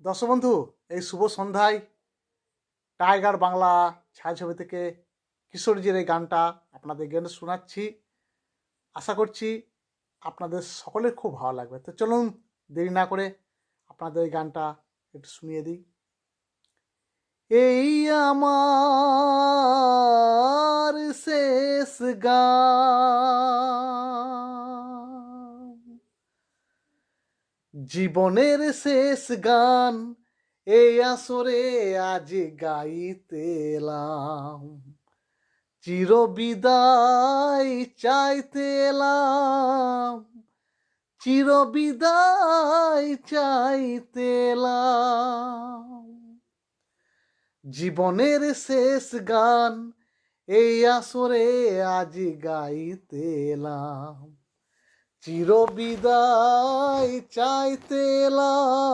দর্শক বন্ধু, এই শুভ সন্ধ্যায় টাইগার বাংলা ছায়াছবি থেকে কিশোরজির এই গানটা আপনাদের গেয়ে শোনাচ্ছি। আশা করছি আপনাদের সকলের খুব ভালো লাগবে। তো চলুন দেরি না করে আপনাদের এই গানটা একটু শুনিয়ে দিই। এই আমার শেষ গান, জীবনের শেষ গান এই আসরে আজ গাইতে এলাম। চির বিদায় চাইতে এলাম, চির বিদায় চাইতে এলাম। জীবনের শেষ গান এই আসরে আজ গাইতে এলাম, চির বিদায় চাইতে এলাম।